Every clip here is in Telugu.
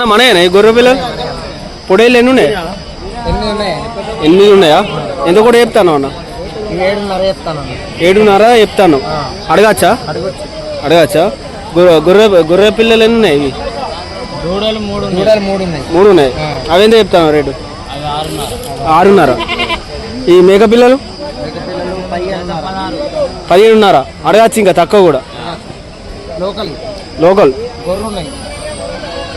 అన్న మనయేనా ఈ గొర్రె పిల్లలు పొడేళ్ళు ఎన్ని ఉన్నాయి? 8 ఉన్నాయా? ఎంత కూడా చెప్తాను అన్న? 7.5 చెప్తాను. అడగచ్చా? అడగచ్చా? గొర్రె పిల్లలు ఎన్ని ఉన్నాయి? ఇవి 3 ఉన్నాయి. అవి ఎంత చెప్తాను రేటు? 6.5. ఈ మేక పిల్లలు 15.5. అడగచ్చు ఇంకా తక్కువ కూడా. లోకల్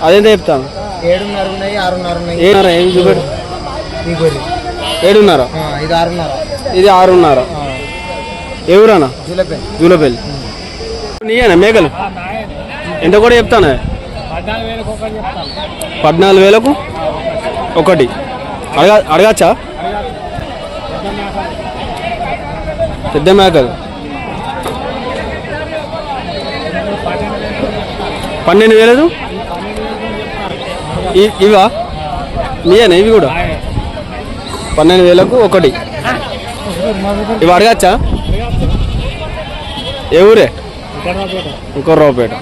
అదెంత చెప్తాను? 7.5. ఏమి చూపెడు? 7.5. ఇది 6.5. ఎవరన్నా? జూలపల్లి. నీయేనా మేకలు? ఎంత కూడా చెప్తాను? 14,000కు ఒకటి. అడగచ్చా? పెద్ద మేకలు 12,000. ఇవా నీయేనా? ఇవి కూడా 12,000కు ఒకటి. ఇవి అడగచ్చా? ఏ ఊరే? ఇంకొర్రావుపేట.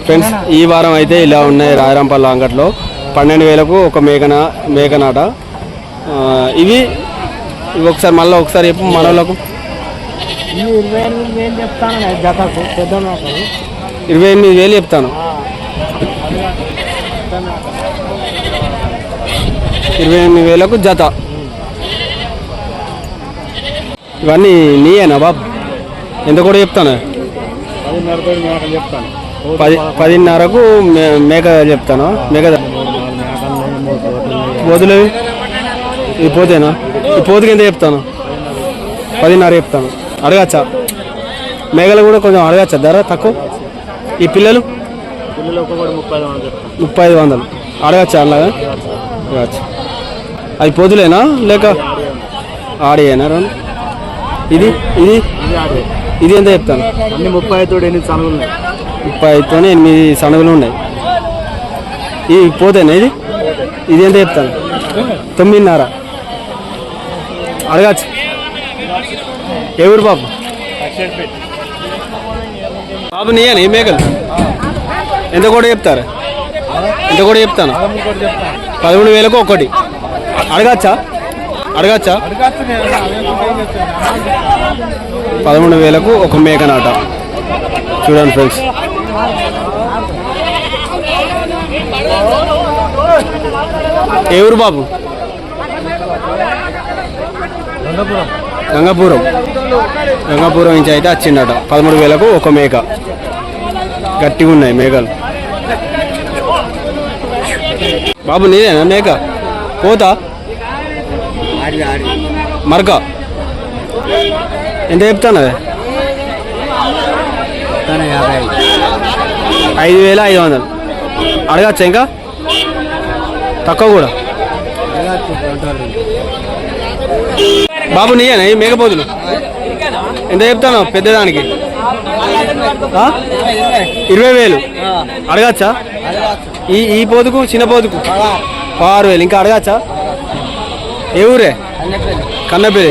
ఫ్రెండ్స్, ఈ వారం అయితే ఇలా ఉన్నాయి రాయరాంపల్లి అంగట్లో. 12,000కు ఒక మేకనాట. ఇవి ఒకసారి మళ్ళీ ఒకసారి చెప్పు మన వాళ్ళకు. 28,000 చెప్తాను జతకు. పెద్ద మేకలు 28,000 చెప్తాను. 28,000కు జత. ఇవన్నీ నీయేనా బాబు? ఎంత కూడా చెప్తాను? 10.5కు మేక చెప్తాను. మేక పోతులేవి? ఇది పోతేనా? ఈ పోతుకి ఎంత చెప్తాను? 10.5 చెప్తాను. అడగచ్చా? మేకలు కూడా కొంచెం అడగచ్చా ధర తక్కువ? ఈ పిల్లలు 35,000 అడగచ్చా? అలాగా అడగచ్చా? అవి పోతులేనా లేక ఆడియేనా? ఇది ఇది ఇది ఎంత చెప్తాను? 35తో 8 సనుగులు ఉన్నాయి. 35తో 8 సనుగులు ఉన్నాయి. ఇది పోతేనా? ఇది ఎంత చెప్తాను? 9.5 అడగచ్చు. ఎవరు బాబు? బాబు నీయేనా ఈ మేకలు? ఎంత కూడా చెప్తారు? ఎంత కూడా చెప్తాను? 13,000కు ఒకటి. అడగచ్చా? అడగచ్చా? 13,000కు ఒక మేకనాట. చూడండి ఫ్రెండ్స్. ఎవరు బాబు? గంగాపురం నుంచి అయితే వచ్చిండట. 13,000కు ఒక మేక. గట్టిగా ఉన్నాయి మేకలు. బాబు నీదేనా మేక? పోతా మరక ఎంత చెప్తాను? 5,500. అడగచ్చా ఇంకా తక్కువ కూడా? బాబు నీయేనా ఈ మేకపోతులు? ఎంత చెప్తాను పెద్దదానికి? 20,000. అడగచ్చా? ఈ పోతుకు చిన్న పోతుకు 6,000. ఇంకా అడగచ్చా? ఏ ఊరే? కన్నపల్లి.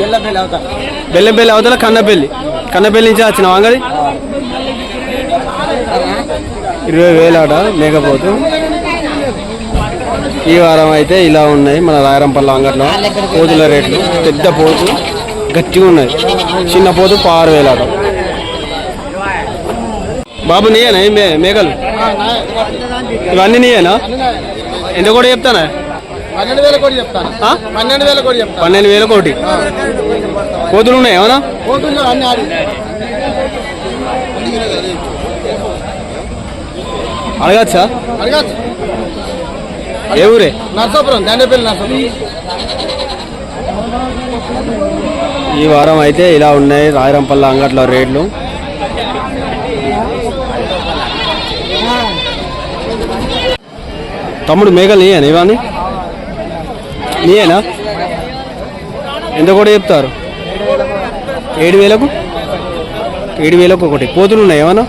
బెల్లంపల్లి అవతల కన్నపల్లి. కన్నపల్లి నుంచి వచ్చిన అంగడి. 20,000 ఆట మేకపోతు. ఈ వారం అయితే ఇలా ఉన్నాయి మన రాయరాంపల్లి అంగట్లో పోతుల రేట్లు. పెద్ద పోతు గట్టిగా ఉన్నాయి. చిన్న పోతు 6,000 ఆట. బాబు నీయేనా ఈ మేకలు? ఇవన్నీ నీయేనా? ఎంత కూడా చెప్తానా? 12,000 కోటి. కోతులు ఉన్నాయి ఏమన్నా? అడగచ్చా? ఏ ఊరే? నర్సాపురం. ఈ వారం అయితే ఇలా ఉన్నాయి రాయరాంపల్లి అంగట్లో రేట్లు. తమ్ముడు మేకలు నీయేనా? ఇవన్నీ నీయేనా? ఎంత కూడా చెప్తారు? 7,000కు 7,000కు ఒకటి. కోతులు ఉన్నాయి ఏమన్నా?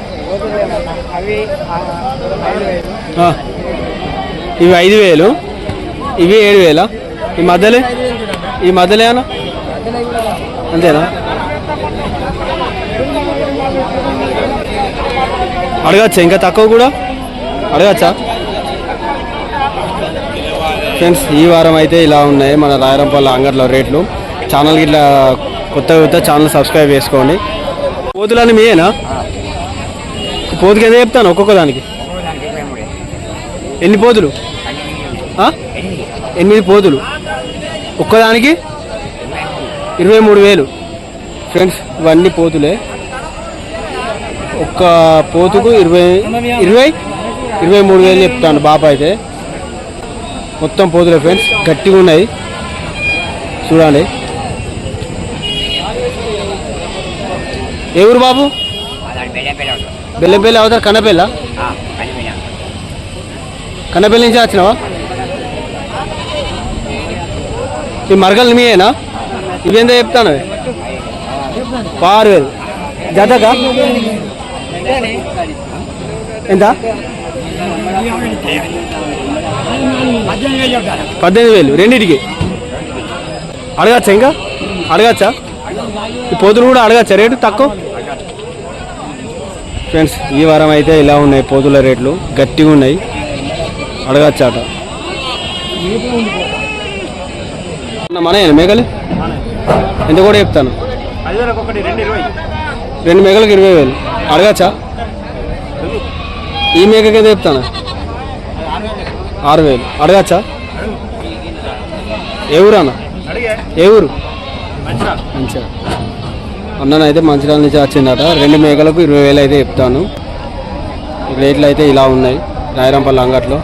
ఇవి 5,000. ఇవి 7,000. ఈ మధ్యలో అన్న అంతేనా? అడగచ్చా ఇంకా తక్కువ కూడా? అడగచ్చా ఫ్రెండ్స్? ఈ వారం అయితే ఇలా ఉన్నాయి మన రాయరంపల్లి అంగట్లో రేట్లు. ఛానల్కి ఇట్లా కొత్త ఛానల్ సబ్స్క్రైబ్ చేసుకోండి. పోతులని మీయేనా? పోతుకి ఎంత చెప్తాను ఒక్కొక్క దానికి? ఎన్ని పోతులు? 8 పోతులు, ఒక్కదానికి 23,000 ఫ్రెండ్స్. ఇవన్నీ పోతులే, ఒక్క పోతుకు 23,000 చెప్తాను బాబా అయితే. మొత్తం పోతులే ఫ్రెండ్స్, గట్టిగా ఉన్నాయి చూడండి. ఏ ఊరు బాబు? బెల్లంపల్లి అవుతారు. కన్నపల్లి నుంచి వచ్చినావా? ఈ మరగలు మీయేనా? ఇవేందో చెప్తాను 6,000 జతగా. ఎంత? 18,000 రెండింటికి. అడగచ్చా? ఇంకా అడగచ్చా? ఈ పోతులు కూడా అడగచ్చా రేటు తక్కువ? ఫ్రెండ్స్ ఈ వారం అయితే ఇలా ఉన్నాయి పోతుల రేట్లు, గట్టిగా ఉన్నాయి, అడగచ్చాట. మన మేకలు ఎంత కూడా చెప్తాను? 2 మేకలకు 20,000 అడగచ్చా? ఈ మేకకి ఎంత చెప్తాను? 6,000 అడగచ్చా? ఏ ఊరు అన్న? ఏ ఊరు? మంచిగా. అన్ననైతే మంచిర్యాల నుంచి వచ్చిందట. 2 మేకలకు 20,000 అయితే చెప్తాను. రేట్లు అయితే ఇలా ఉన్నాయి రాయరంపల్లి అంగట్లో.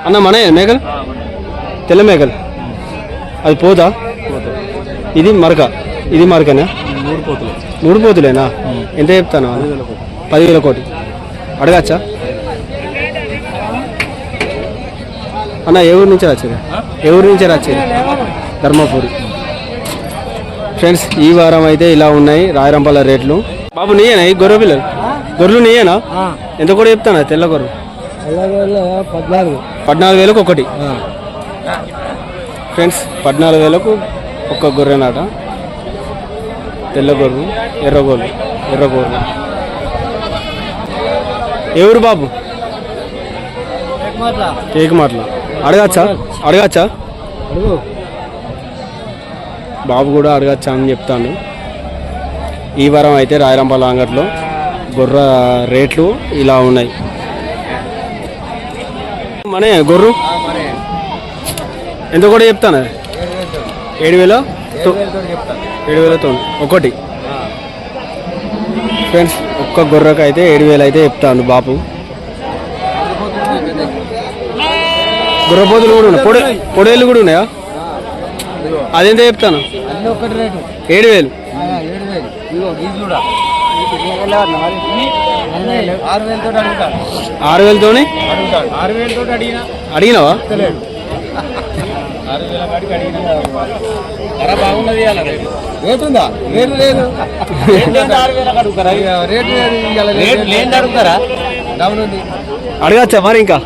అన్న మన మేకలు తెల్ల మేకలు, అది పోదా? ఇది మరక, ఇది మరకనా? 3 పోతులేనా? ఎంత చెప్తాను? 10,000 కోటి అడగచ్చా? అన్న ఏ ఊరు నుంచి వచ్చేది? ఏ ఊరు నుంచి వచ్చేది? ధర్మపురి. ఫ్రెండ్స్ ఈ వారం అయితే ఇలా ఉన్నాయి రాయరంపల్లి రేట్లు. బాబు నీయేనా ఈ గొర్రె పిల్లలు? గొర్రెలు నీయేనా? ఎంత కూడా చెప్తానా? తెల్ల గొర్రె 14,000 ఒకటి ఫ్రెండ్స్. 14,000 ఒక్క గొర్రెనాట. తెల్ల గొర్రె, ఎర్ర గొర్రె. ఎవరు బాబు? కేక్ మాటల. అడగచ్చా? బాబు కూడా అడగచ్చా అని చెప్తాను. ఈ వారం అయితే రాయరంపల్లి అంగట్లో గొర్రె రేట్లు ఇలా ఉన్నాయి. మనే గొర్రె ఎంత కూడా చెప్తాను? 7,000 ఒకటి ఫ్రెండ్స్. ఒక్క గొర్రెకి అయితే 7,000 అయితే చెప్తాను బాబు. గొర్రెపోతులు కూడా ఉన్నాయి, పొడేళ్ళు కూడా ఉన్నాయా? అదెంత చెప్తాను? 7,000. 6,000 అడిగినావా? అడగచ్చా మరి? ఇంకా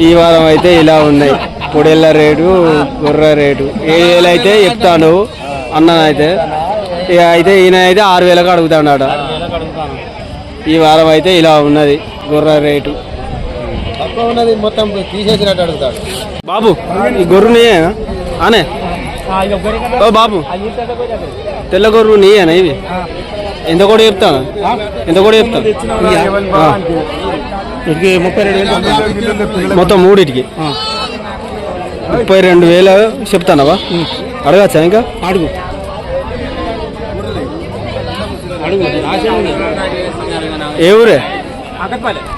ఈ వారం అయితే ఇలా ఉన్నాయి పొడేళ్ళ రేటు, గొర్రె రేటు. 7,000 అయితే చెప్తాను అన్న అయితే. అయితే ఈయన అయితే 6,000కి అడుగుతాడు. ఈ వారం అయితే ఇలా ఉన్నది గొర్రె రేటు. మొత్తం తీసేసినట్టు అడుగుతాడు. బాబు ఈ గొర్రె నీయేనా? అనే ఓ బాబు తెల్ల గొర్రె నీయేనా? ఇవి ఎంత కూడా చెప్తాను? మొత్తం 3టికి 32,000 చెప్తానవా? అడగచ్చా? ఇంకా అడుగు. ఏ ఊరే?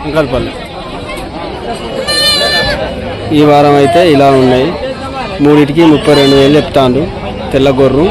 అంకల్పల్లి. ఈ వారం అయితే ఇలా ఉన్నాయి 3టికి 32,000 చెప్తాను తెల్ల గొర్రె.